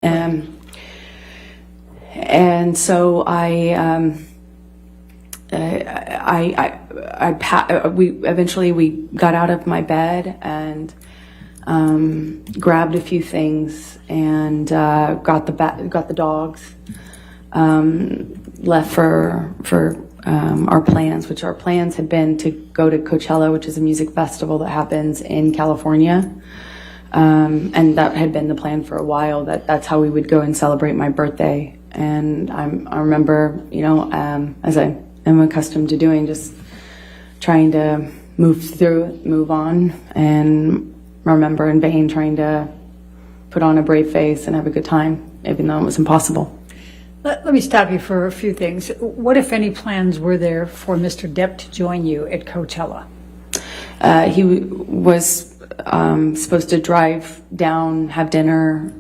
And so we got out of my bed and grabbed a few things and got the dogs, left for our plans, which our plans had been to go to Coachella, which is a music festival that happens in California. And that had been the plan for a while, that's how we would go and celebrate my birthday. And I remember, as I am accustomed to doing, just trying to move on, and remember in vain trying to put on a brave face and have a good time, even though it was impossible. Let me stop you for a few things. What, if any, plans were there for Mr. Depp to join you at Coachella? He was supposed to drive down, have dinner,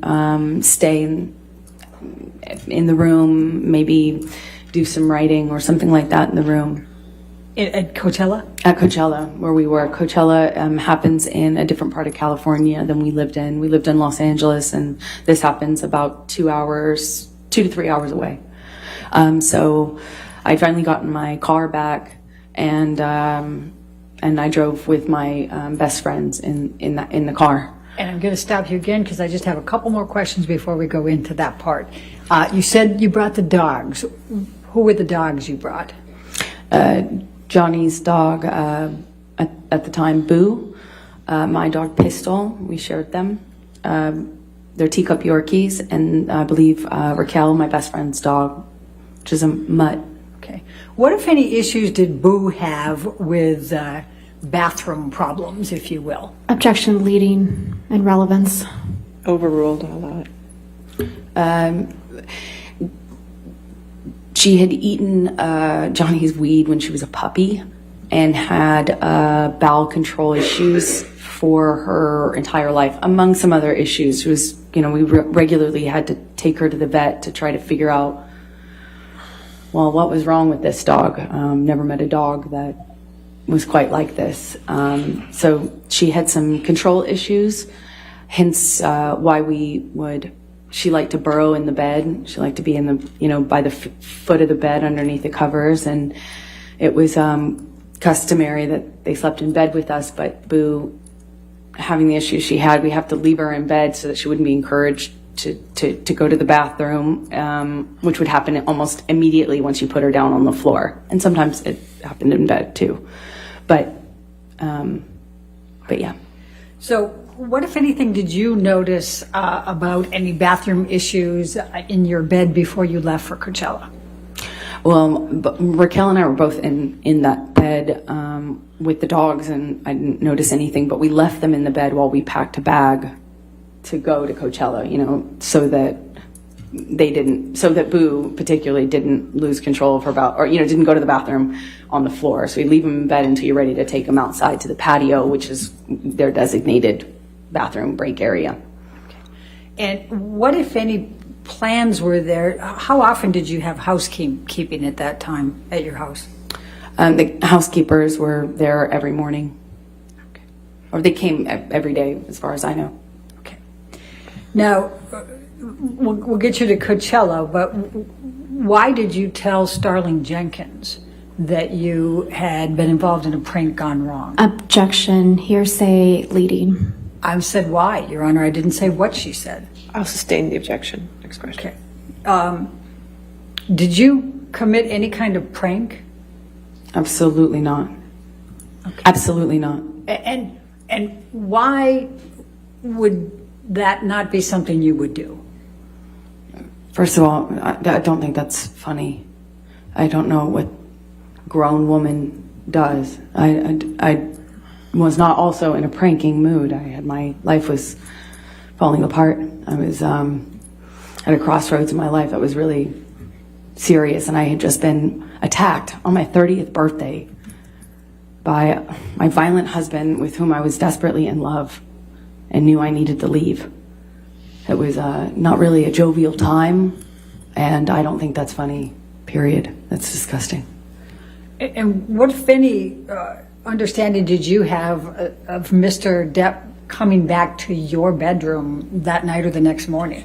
stay in the room, maybe do some writing or something like that in the room. At Coachella? At Coachella, where we were. Coachella happens in a different part of California than we lived in. We lived in Los Angeles, and this happens about 2 to 3 hours away. So I finally got in my car back, and I drove with my best friends in the car. And I'm going to stop you again because I just have a couple more questions before we go into that part. You said you brought the dogs. Who were the dogs you brought? Johnny's dog, at the time, Boo. My dog, Pistol. We shared them. They're teacup Yorkies, and I believe Raquel, my best friend's dog, which is a mutt. Okay. What, if any, issues did Boo have with bathroom problems, if you will? Objection, leading, and relevance. Overruled all that. She had eaten Johnny's weed when she was a puppy and had bowel control issues for her entire life, among some other issues. She was, we regularly had to take her to the vet to try to figure out, well, what was wrong with this dog. Never met a dog that was quite like this. So she had some control issues, hence why she liked to burrow in the bed. She liked to be in the, by the foot of the bed underneath the covers. And it was customary that they slept in bed with us, but Boo, having the issues she had, we have to leave her in bed so that she wouldn't be encouraged to go to the bathroom, which would happen almost immediately once you put her down on the floor. And sometimes it happened in bed too. But yeah. So what, if anything, did you notice about any bathroom issues in your bed before you left for Coachella? Well, Raquel and I were both in that bed with the dogs, and I didn't notice anything, but we left them in the bed while we packed a bag to go to Coachella, so that Boo particularly didn't lose control of her didn't go to the bathroom on the floor. So we leave them in bed until you're ready to take them outside to the patio, which is their designated bathroom break area. Okay. And what, if any, plans were there? How often did you have housekeeping at that time at your house? The housekeepers were there every morning. Okay. Or they came every day, as far as I know. Okay. Now, we'll get you to Coachella, but why did you tell Starling Jenkins that you had been involved in a prank gone wrong? Objection, hearsay, leading. I said why, Your Honor. I didn't say what she said. I'll sustain the objection. Next question. Okay. Did you commit any kind of prank? Absolutely not. Okay. Absolutely not. And why would that not be something you would do? First of all, I don't think that's funny. I don't know what a grown woman does. I was not also in a pranking mood. My life was falling apart. I was at a crossroads in my life that was really serious, and I had just been attacked on my 30th birthday by my violent husband, with whom I was desperately in love and knew I needed to leave. It was not really a jovial time, and I don't think that's funny, period. That's disgusting. And what, if any, understanding did you have of Mr. Depp coming back to your bedroom that night or the next morning?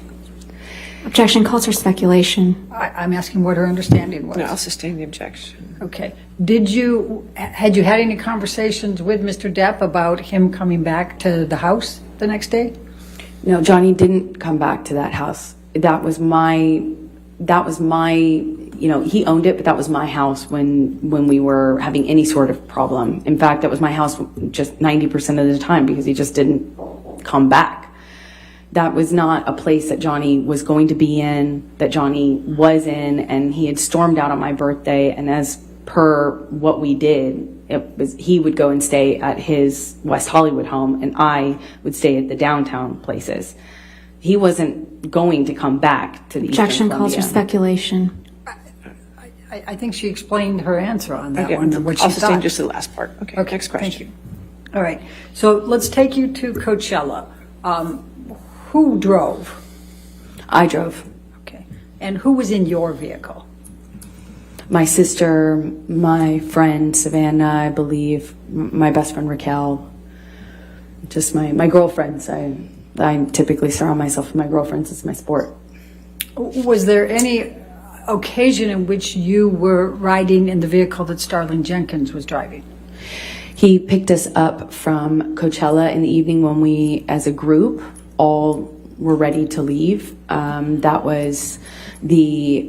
Objection calls for speculation. I'm asking what her understanding was. No, I'll sustain the objection. Okay. Had you had any conversations with Mr. Depp about him coming back to the house the next day? No, Johnny didn't come back to that house. That was my, he owned it, but that was my house when we were having any sort of problem. In fact, that was my house just 90% of the time because he just didn't come back. That was not a place that Johnny was going to be in, that Johnny was in, and he had stormed out on my birthday, and as per what we did, it was he would go and stay at his West Hollywood home, and I would stay at the downtown places. He wasn't going to come back to the Objection calls for speculation. I think she explained her answer on that Okay, one, what she I'll sustain thought. just the last part. Okay, next question. Thank you. All right. So let's take you to Coachella. Who drove? I drove. Okay. And who was in your vehicle? My sister, my friend Savannah, I believe, my best friend Raquel, just my girlfriends. I typically surround myself with my girlfriends. It's my sport. Was there any occasion in which you were riding in the vehicle that Starling Jenkins was driving? He picked us up from Coachella in the evening when we, as a group, all were ready to leave. That was the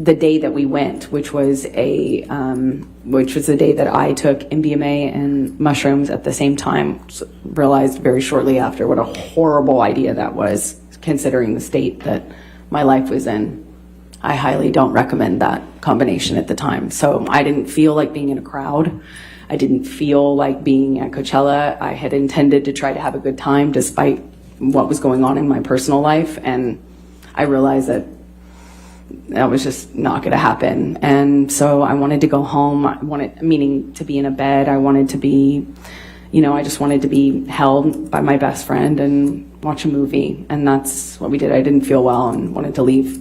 day that we went, which was the day that I took MDMA and mushrooms at the same time. Realized very shortly after what a horrible idea that was, considering the state that my life was in. I highly don't recommend that combination at the time. So I didn't feel like being in a crowd. I didn't feel like being at Coachella. I had intended to try to have a good time despite what was going on in my personal life, and I realized that was just not going to happen. And so I wanted to go home. Meaning to be in a bed. I wanted to be, I just wanted to be held by my best friend and watch a movie, and that's what we did. I didn't feel well and wanted to leave.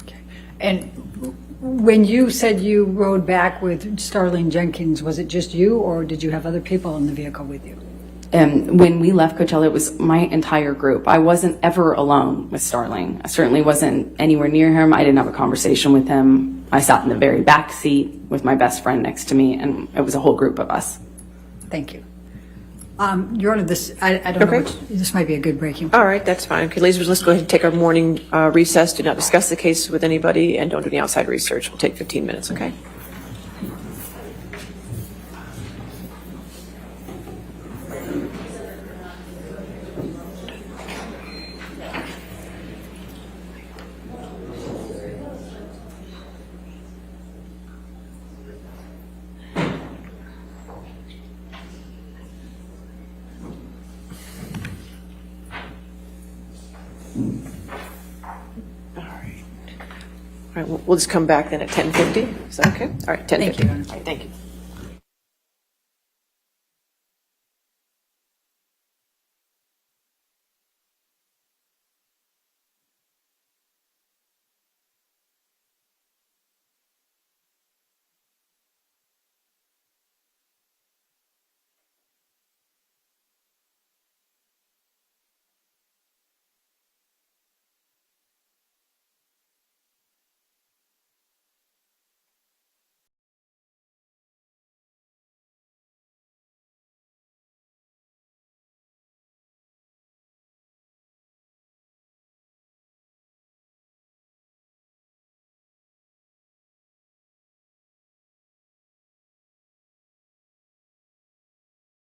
Okay. And when you said you rode back with Starling Jenkins, was it just you, or did you have other people in the vehicle with you? When we left Coachella, it was my entire group. I wasn't ever alone with Starling. I certainly wasn't anywhere near him. I didn't have a conversation with him. I sat in the very back seat with my best friend next to me, and it was a whole group of us. Thank you. Your Honor, I don't know. This might be a good breaking point. All right, that's fine. Okay, ladies and gentlemen, let's go ahead and take our morning recess. Do not discuss the case with anybody, and don't do any outside research. We'll take 15 minutes, okay? All right, we'll just come back then at 10:50. Is that okay? All right, 10:50. Thank you, Your Honor. All right, thank you.